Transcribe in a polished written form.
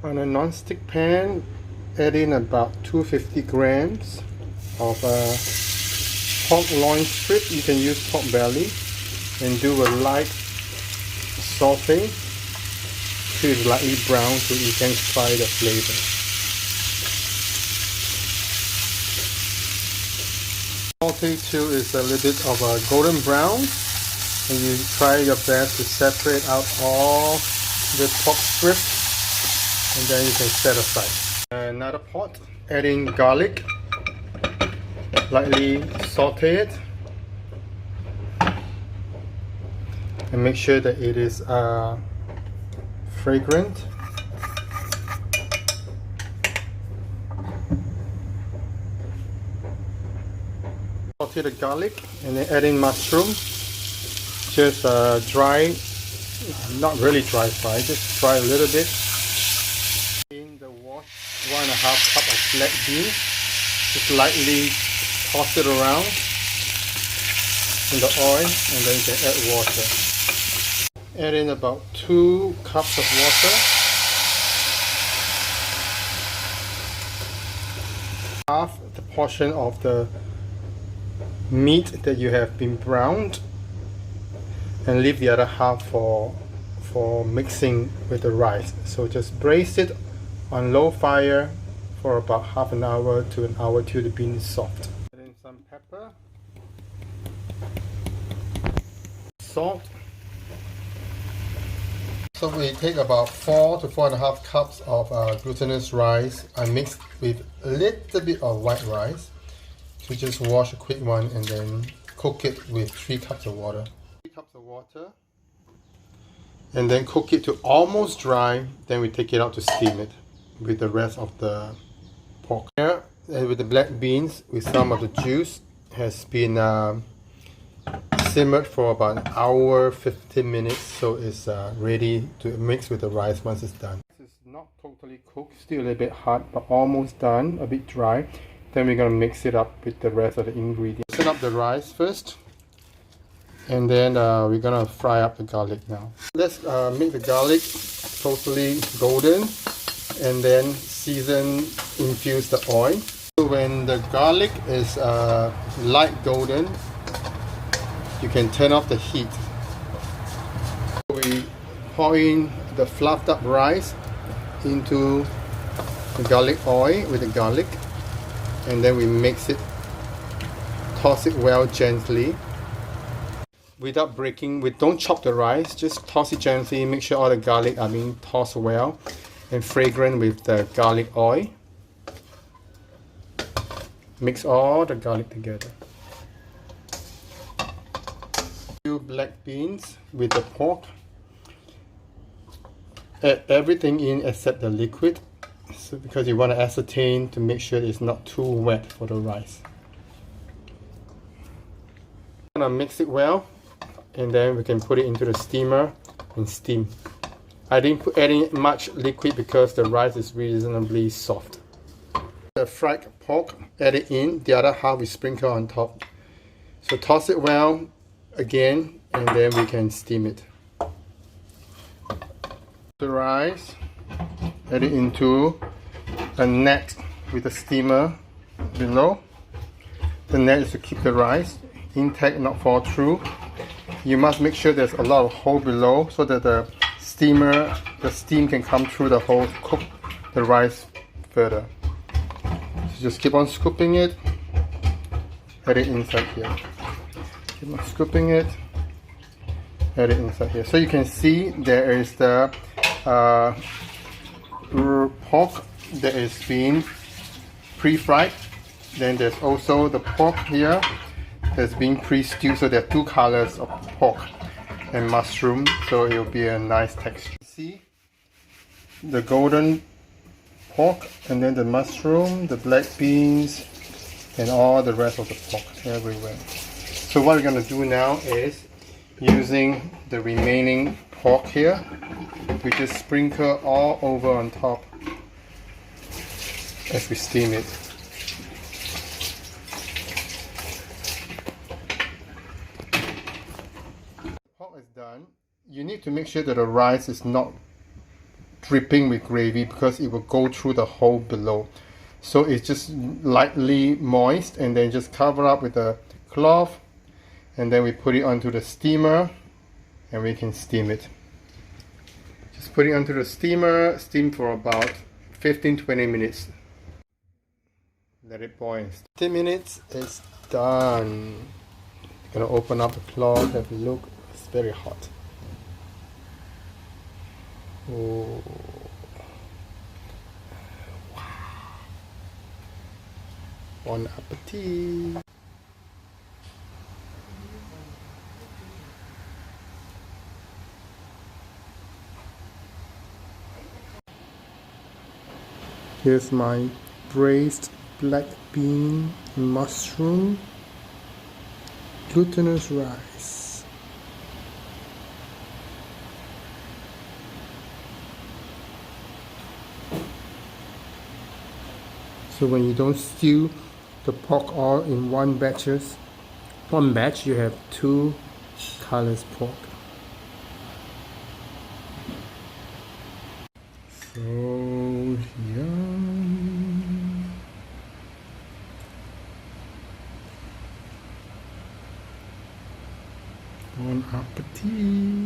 On a non-stick pan, add in about 250 grams of pork loin strip. You can use pork belly, and do a light saute till it's lightly brown so you can try the flavor. Saute till it's a little bit of a golden brown, and you try your best to separate out all the pork strips, and then you can set aside. Another pot, add in garlic, lightly saute it, and make sure that it is fragrant. Saute the garlic and then add in mushroom. Just dry, not really dry fry, just fry a little bit. In the washed 1.5 cup of black beans, just lightly toss it around in the oil, and then you can add water. Add in about 2 cups of water. Half the portion of the meat that you have been browned, and leave the other half for mixing with the rice. So just braise it on low fire for about half an hour to an hour till the bean is soft. Add in some pepper, salt. So we take about 4 to 4.5 cups of glutinous rice. I mixed with a little bit of white rice. So just wash a quick one and then cook it with 3 cups of water. 3 cups of water, and then cook it to almost dry. Then we take it out to steam it with the rest of the pork. Here, with the black beans, with some of the juice, has been simmered for about an hour 15 minutes, so it's ready to mix with the rice once it's done. It's not totally cooked, still a little bit hot, but almost done, a bit dry. Then we're going to mix it up with the rest of the ingredients. Set up the rice first, and then we're going to fry up the garlic now. Let's make the garlic totally golden, and then season, infuse the oil. So when the garlic is light golden, you can turn off the heat. We pour in the fluffed up rice into the garlic oil with the garlic, and then we mix it, toss it well gently. Without breaking, we don't chop the rice, just toss it gently, make sure all the garlic are being tossed well and fragrant with the garlic oil. Mix all the garlic together. Black beans with the pork. Add everything in except the liquid, so because you want to ascertain to make sure it's not too wet for the rice. I'm gonna mix it well, and then we can put it into the steamer and steam. I didn't put any much liquid because the rice is reasonably soft. The fried pork, add it in. The other half we sprinkle on top. So toss it well again, and then we can steam it. The rice, add it into a net with a steamer below. The net is to keep the rice intact, not fall through. You must make sure there's a lot of hole below so that the steam can come through the hole to cook the rice further. So just keep on scooping it, add it inside here. Keep on scooping it, add it inside here. So you can see there is the pork that is being pre-fried. Then there's also the pork here that's being pre-stewed. So there are 2 colors of pork and mushroom, so it will be a nice texture. See the golden pork, and then the mushroom, the black beans, and all the rest of the pork everywhere. So what we're going to do now is, using the remaining pork here, we just sprinkle all over on top as we steam it. The pork is done. You need to make sure that the rice is not dripping with gravy because it will go through the hole below. So it's just lightly moist, and then just cover up with a cloth, and then we put it onto the steamer and we can steam it. Just put it onto the steamer, steam for about 15-20 minutes. Let it boil. 10 minutes, it's done. Gonna open up the cloth, have a look. It's very hot. Oh. Wow. Bon appetit. Here's my braised black bean mushroom glutinous rice. So when you don't stew the pork all in one batch, you have 2 colors pork. So yum. Bon appetit.